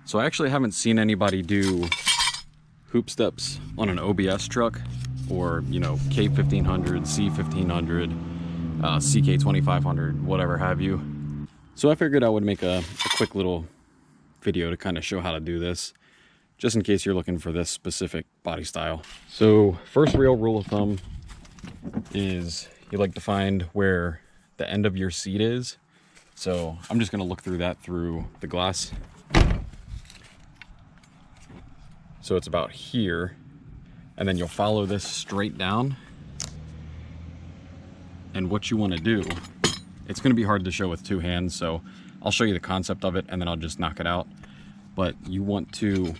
So I actually haven't seen anybody do hoop steps on an OBS truck, or, you know, K1500, C1500, CK2500, whatever have you. So I figured I would make a quick little video to kind of show how to do this, just in case you're looking for this specific body style. So first real rule of thumb is you like to find where the end of your seat is. So I'm just going to look through that through the glass. So it's about here, and then you'll follow this straight down. And what you want to do, it's going to be hard to show with two hands, so I'll show you the concept of it and then I'll just knock it out. But you want to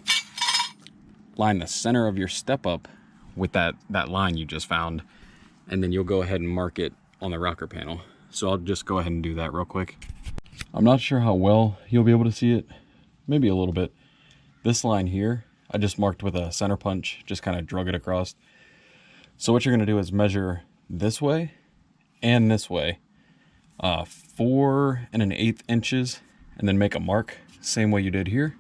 line the center of your step up with that line you just found, and then you'll go ahead and mark it on the rocker panel. So I'll just go ahead and do that real quick. I'm not sure how well you'll be able to see it, maybe a little bit. This line here, I just marked with a center punch, just kind of drug it across. So what you're going to do is measure this way and this way, 4 1/8 inches, and then make a mark, same way you did here.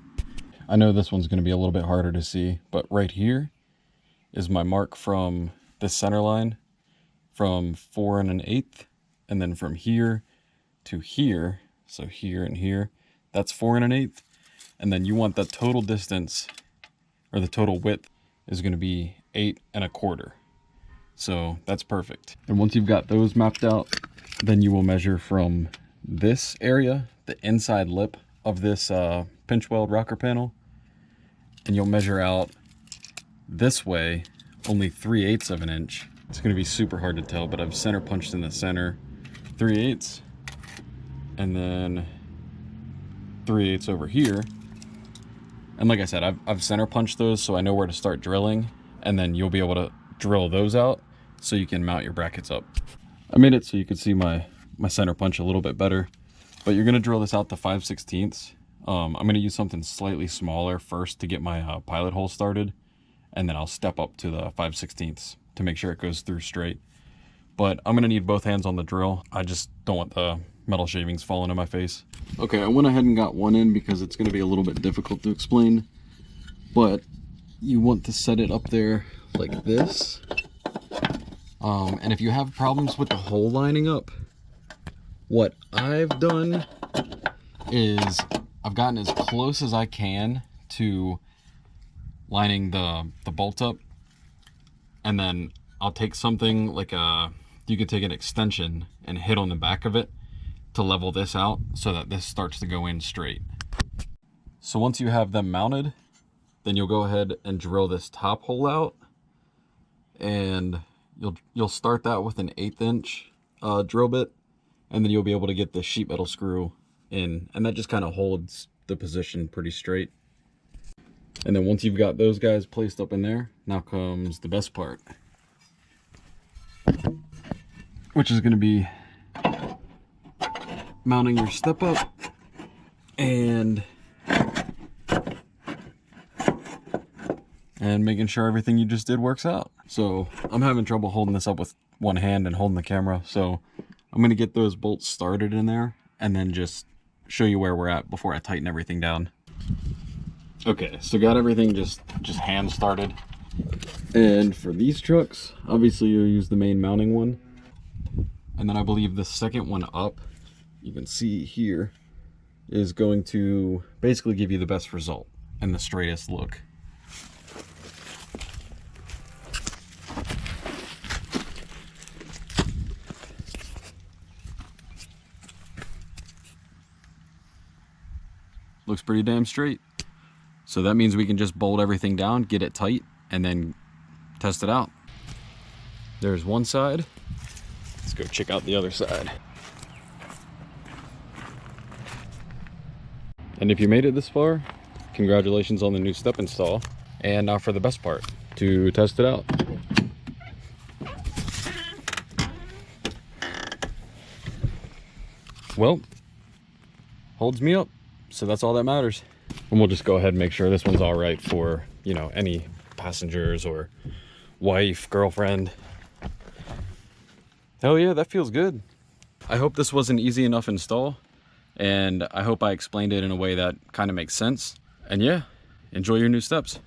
I know this one's going to be a little bit harder to see, but right here is my mark from this center line, from 4 1/8, and then from here to here, so here and here, that's 4 1/8, and then you want the total distance, or the total width, is going to be 8 1/4. So that's perfect. And once you've got those mapped out, then you will measure from this area, the inside lip of this pinch weld rocker panel, and you'll measure out this way only 3/8 of an inch. It's going to be super hard to tell, but I've center punched in the center 3/8, and then 3/8 over here. And like I said, I've center punched those so I know where to start drilling, and then you'll be able to drill those out so you can mount your brackets up. I made it so you could see my center punch a little bit better, but you're going to drill this out to 5/16. I'm going to use something slightly smaller first to get my pilot hole started, and then I'll step up to the 5/16 to make sure it goes through straight. But I'm going to need both hands on the drill. I just don't want the metal shavings falling in my face. Okay, I went ahead and got one in because it's going to be a little bit difficult to explain, but you want to set it up there like this. And if you have problems with the hole lining up, what I've done is I've gotten as close as I can to lining the bolt up, and then I'll take something like you could take an extension and hit on the back of it to level this out so that this starts to go in straight. So once you have them mounted, then you'll go ahead and drill this top hole out, and you'll start that with an 1/8 inch drill bit, and then you'll be able to get the sheet metal screw in, and that just kind of holds the position pretty straight. And then once you've got those guys placed up in there, now comes the best part, which is going to be mounting your step up and making sure everything you just did works out. So I'm having trouble holding this up with one hand and holding the camera, so I'm going to get those bolts started in there and then just show you where we're at before I tighten everything down. Okay, so got everything just hand started. And for these trucks, obviously you'll use the main mounting one, and then I believe the second one up, you can see here, is going to basically give you the best result and the straightest look. Looks pretty damn straight. So that means we can just bolt everything down, get it tight, and then test it out. There's one side. Let's go check out the other side. And if you made it this far, congratulations on the new step install. And now for the best part, to test it out. Well, holds me up, so that's all that matters. And we'll just go ahead and make sure this one's all right for, you know, any passengers or wife, girlfriend. Hell yeah, that feels good. I hope this was an easy enough install, and I hope I explained it in a way that kind of makes sense. And yeah, enjoy your new steps.